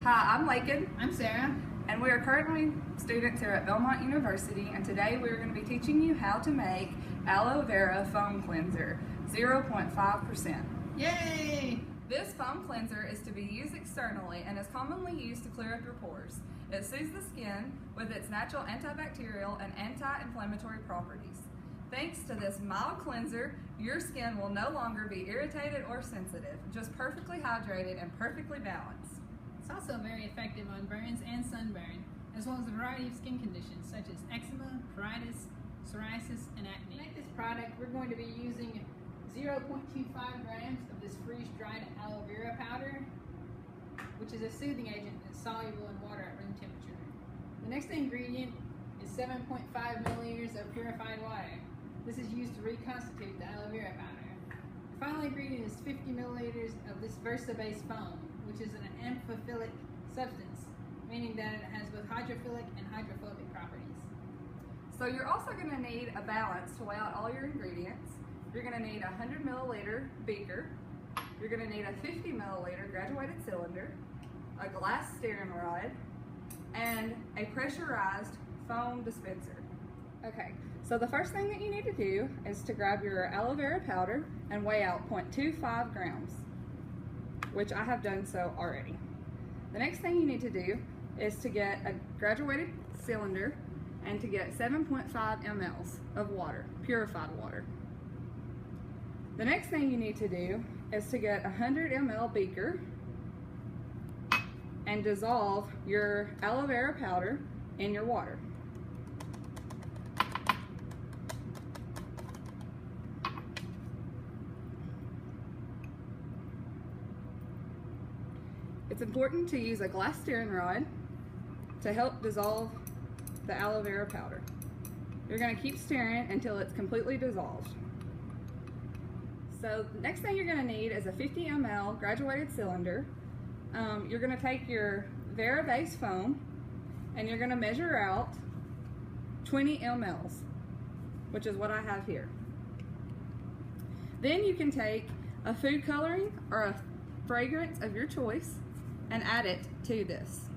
Hi, I'm Lakin, I'm Sarah. and we are currently students here at Belmont University, and today we're going to be teaching you how to make aloe vera foam cleanser, 0.5%. Yay! This foam cleanser is to be used externally and is commonly used to clear up your pores. It soothes the skin with its natural antibacterial and anti-inflammatory properties. Thanks to this mild cleanser, your skin will no longer be irritated or sensitive, just perfectly hydrated and perfectly balanced. It's also very effective on burns and sunburn, as well as a variety of skin conditions such as eczema, pruritus, psoriasis, and acne. To make this product, we're going to be using 0.25 grams of this freeze-dried aloe vera powder, which is a soothing agent that's soluble in water at room temperature. The next ingredient is 7.5 milliliters of purified water. This is used to reconstitute the aloe vera powder. The final ingredient is 50 milliliters of this Versabase foam, which is an amphiphilic substance, meaning that it has both hydrophilic and hydrophobic properties. So you're also going to need a balance to weigh out all your ingredients. You're going to need a 100 milliliter beaker. You're going to need a 50 milliliter graduated cylinder, a glass stirring rod, and a pressurized foam dispenser. Okay, so the first thing that you need to do is to grab your aloe vera powder and weigh out 0.25 grams, which I have done so already. The next thing you need to do is to get a graduated cylinder and to get 7.5 mLs of water, purified water. The next thing you need to do is to get a 100 ml beaker and dissolve your aloe vera powder in your water. It's important to use a glass stirring rod to help dissolve the aloe vera powder. You're going to keep stirring until it's completely dissolved. So the next thing you're going to need is a 50 ml graduated cylinder. You're going to take your Versabase foam and you're going to measure out 20 mLs, which is what I have here. Then you can take a food coloring or a fragrance of your choice and add it to this.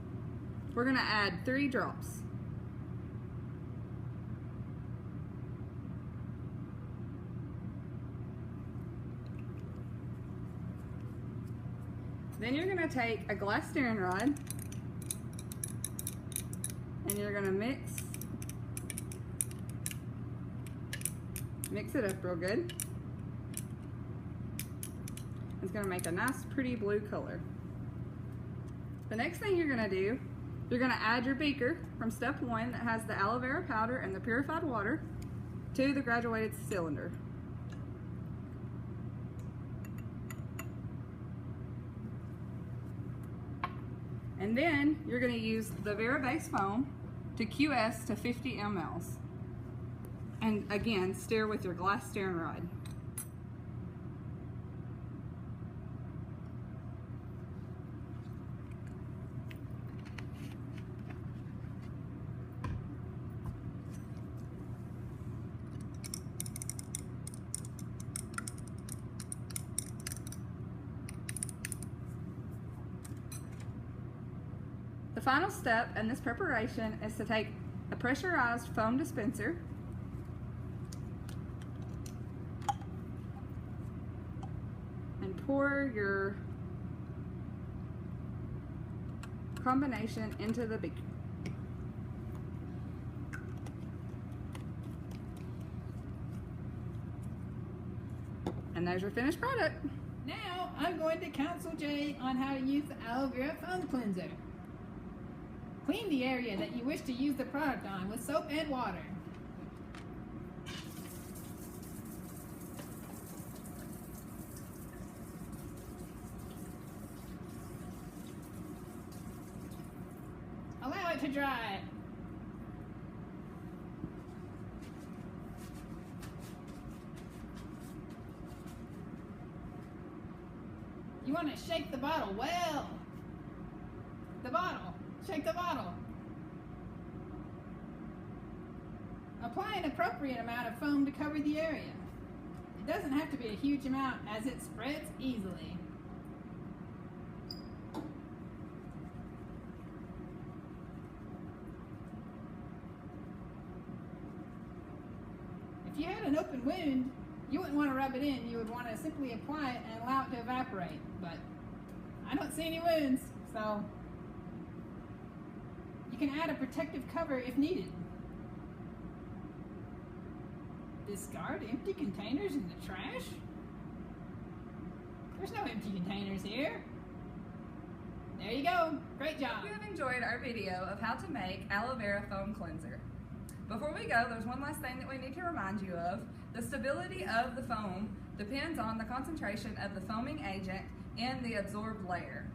We're going to add 3 drops. Then you're going to take a glass stirring rod and you're going to mix it up real good. It's going to make a nice pretty blue color. The next thing you're going to do, you're going to add your beaker from step 1 that has the aloe vera powder and the purified water to the graduated cylinder. And then you're going to use the Versabase foam to QS to 50 mLs. And again, stir with your glass stirring rod. The final step in this preparation is to take a pressurized foam dispenser and pour your combination into the beaker. And there's your finished product. Now I'm going to counsel Jay on how to use the aloe vera foam cleanser. Clean the area that you wish to use the product on with soap and water. Allow it to dry. You want to shake the bottle well. Shake the bottle. Apply an appropriate amount of foam to cover the area. It doesn't have to be a huge amount as it spreads easily. an open wound, you wouldn't want to rub it in. You would want to simply apply it and allow it to evaporate. But I don't see any wounds, so you can add a protective cover if needed. Discard empty containers in the trash? There's no empty containers here. There you go. Great job. If you have enjoyed our video of how to make aloe vera foam cleanser. Before we go, there's one last thing that we need to remind you of. The stability of the foam depends on the concentration of the foaming agent in the absorbed layer.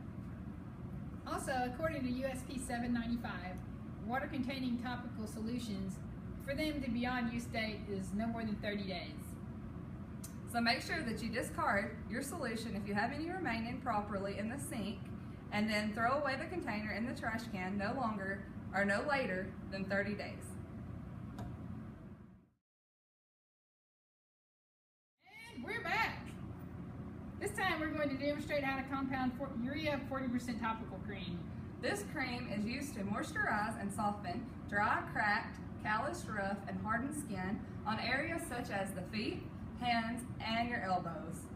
Also, according to USP 795, water-containing topical solutions, for them to be on use date is no more than 30 days. So make sure that you discard your solution if you have any remaining properly in the sink, and then throw away the container in the trash can no later than 30 days. And we're back. This time we're going to demonstrate how to compound urea 40% topical cream. This cream is used to moisturize and soften dry, cracked, calloused, rough, and hardened skin on areas such as the feet, hands, and your elbows.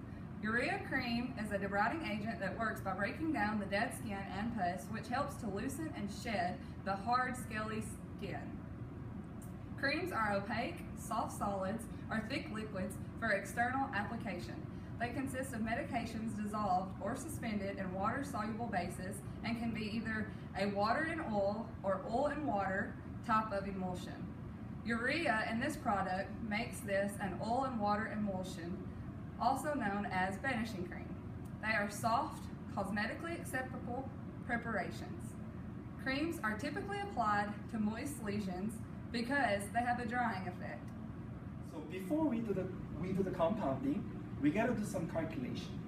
Urea cream is a debriding agent that works by breaking down the dead skin and pus, which helps to loosen and shed the hard, scaly skin. Creams are opaque, soft solids, or thick liquids for external application. They consist of medications dissolved or suspended in water-soluble bases and can be either a water in oil or oil in water type of emulsion. Urea in this product makes this an oil and water emulsion, also known as vanishing cream. They are soft, cosmetically acceptable preparations. Creams are typically applied to moist lesions because they have a drying effect. So before we do the compounding, we gotta do some calculation.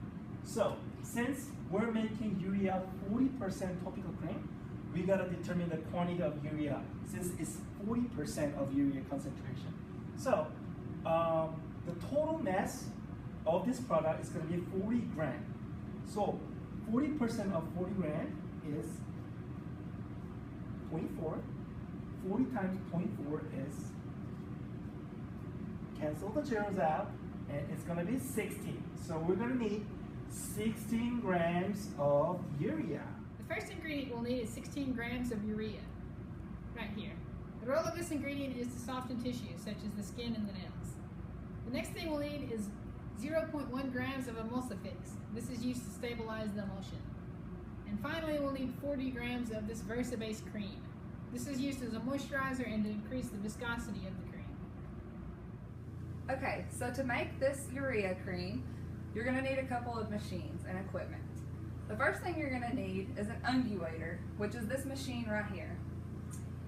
So since we're making urea 40% topical cream, we gotta determine the quantity of urea since it's 40% of urea concentration. So the total mass of this product is gonna be 40 grams. So 40% of 40 grams is 0.4. 40 times 0.4 is, cancel the zeros out, and it's gonna be 16. So we're gonna need 16 grams of urea. The first ingredient we'll need is 16 grams of urea, right here. The role of this ingredient is to soften tissues, such as the skin and the nails. The next thing we'll need is 0.1 grams of emulsifix. This is used to stabilize the emulsion. And finally, we'll need 40 grams of this Versabase cream. This is used as a moisturizer and to increase the viscosity of the cream. Okay, so to make this urea cream, you're gonna need a couple of machines and equipment. The first thing you're gonna need is an unguator, which is this machine right here.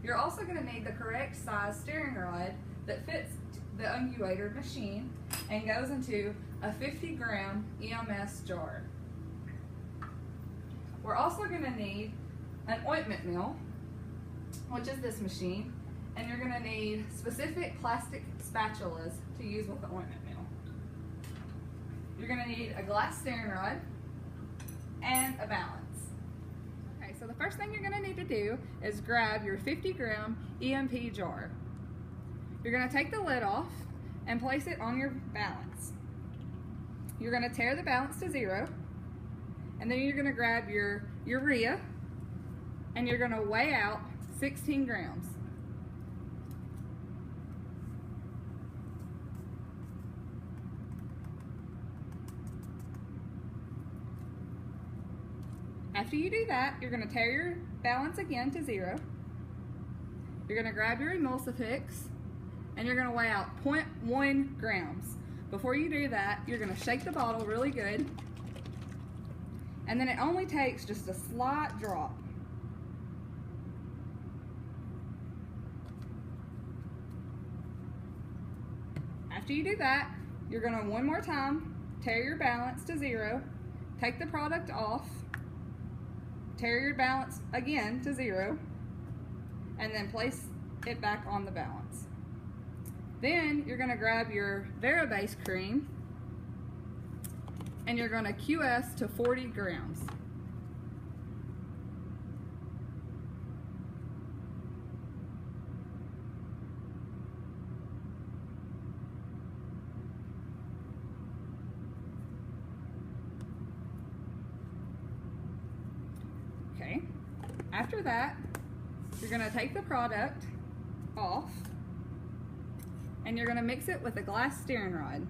You're also gonna need the correct size steering rod that fits the unguator machine and goes into a 50-gram EMS jar. We're also gonna need an ointment mill, which is this machine, and you're gonna need specific plastic spatulas to use with the ointment mill. You're gonna need a glass steering rod and a balance. Okay, so the first thing you're gonna need to do is grab your 50-gram EMP jar. You're gonna take the lid off and place it on your balance. You're gonna tear the balance to 0, and then you're gonna grab your urea and you're gonna weigh out 16 grams. After you do that, you're gonna tear your balance again to 0. You're gonna grab your emulsifix and you're gonna weigh out 0.1 grams. Before you do that, you're gonna shake the bottle really good, and then it only takes just a slight drop. After you do that, you're gonna one more time tear your balance to 0, take the product off, tear your balance again to 0, and then place it back on the balance. Then you're gonna grab your Versabase cream and you're gonna QS to 40 grams. After that, you're gonna take the product off and you're gonna mix it with a glass stirring rod.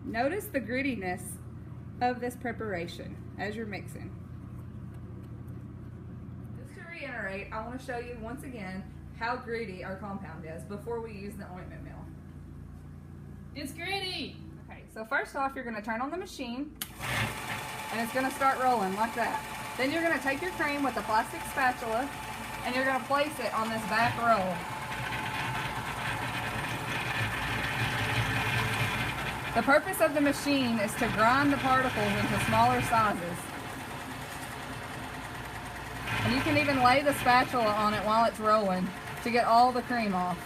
Notice the grittiness of this preparation as you're mixing. Just to reiterate, I want to show you once again how gritty our compound is before we use the ointment meal. It's gritty! Okay, so first off, you're going to turn on the machine and it's going to start rolling like that. Then you're going to take your cream with a plastic spatula and you're going to place it on this back roll. The purpose of the machine is to grind the particles into smaller sizes. And you can even lay the spatula on it while it's rolling to get all the cream off.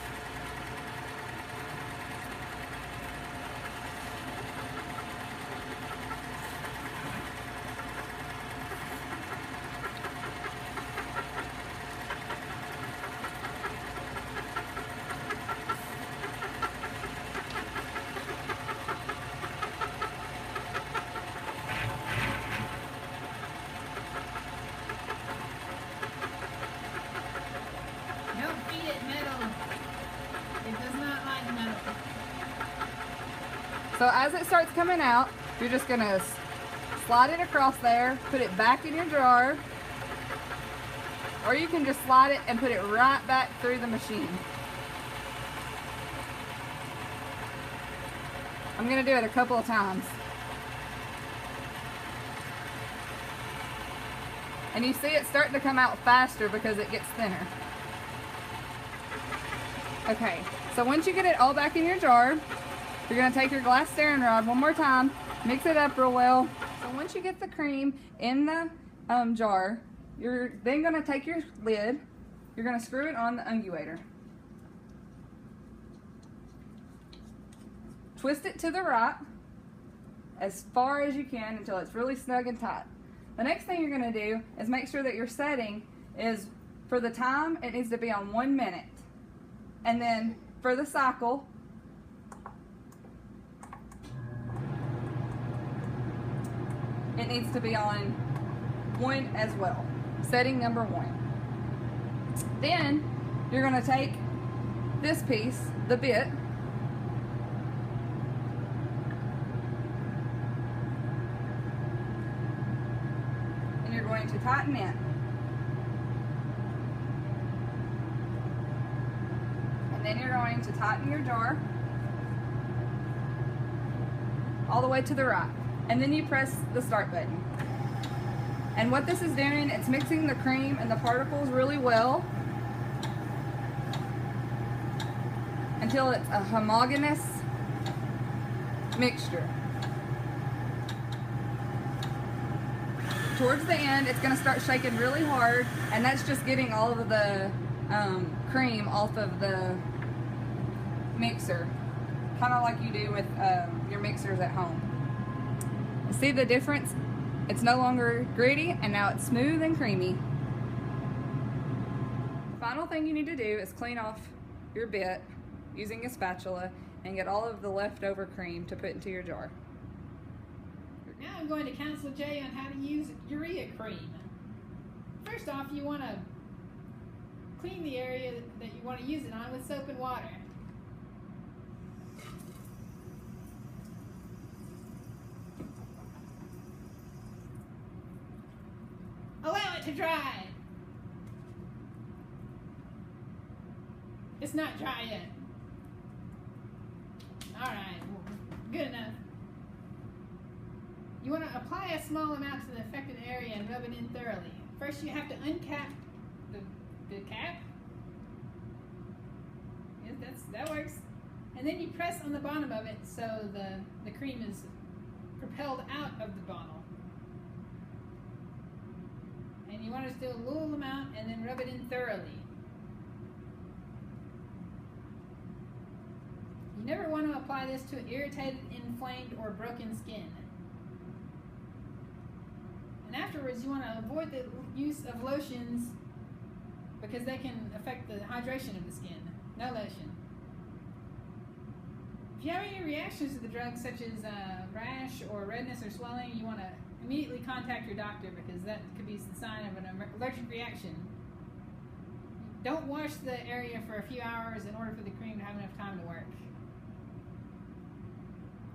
So as it starts coming out, you're just going to slide it across there, put it back in your jar, or you can just slide it and put it right back through the machine. I'm going to do it a couple of times. And you see it starting to come out faster because it gets thinner. Okay, so once you get it all back in your jar, you're going to take your glass stirring rod one more time, mix it up real well. So once you get the cream in the jar, you're then going to take your lid, you're going to screw it on the unguator. Twist it to the right as far as you can until it's really snug and tight. The next thing you're going to do is make sure that your setting is, for the time, it needs to be on 1 minute. And then for the cycle, it needs to be on 1 as well. Setting number 1. Then you're going to take this piece, the bit, and you're going to tighten it. And then you're going to tighten your jar all the way to the right. And then you press the start button. And what this is doing, it's mixing the cream and the particles really well until it's a homogeneous mixture. Towards the end, it's going to start shaking really hard, and that's just getting all of the cream off of the mixer, kind of like you do with your mixers at home. See the difference? It's no longer gritty, and now it's smooth and creamy. Final thing you need to do is clean off your bit using a spatula and get all of the leftover cream to put into your jar. Now I'm going to counsel Jay on how to use urea cream. First off, you want to clean the area that you want to use it on with soap and water. Allow it to dry. It's not dry yet. Alright, good enough. You want to apply a small amount to the affected area and rub it in thoroughly. First you have to uncap the cap. Yes, that works. And then you press on the bottom of it so the cream is propelled out of the bottle. And you want to do a little amount and then rub it in thoroughly. You never want to apply this to irritated, inflamed, or broken skin. And afterwards, you want to avoid the use of lotions because they can affect the hydration of the skin. No lotion. If you have any reactions to the drug, such as rash or redness or swelling, you want to immediately contact your doctor because that could be the sign of an allergic reaction. Don't wash the area for a few hours in order for the cream to have enough time to work.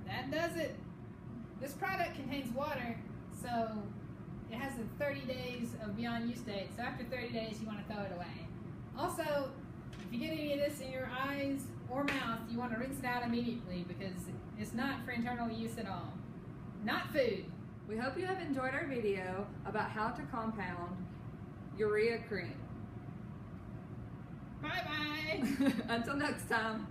That does it. This product contains water, so it has a 30 days of beyond use date. So after 30 days, you want to throw it away. Also, if you get any of this in your eyes or mouth, you want to rinse it out immediately because it's not for internal use at all. Not food. We hope you have enjoyed our video about how to compound urea cream. Bye-bye. Until next time.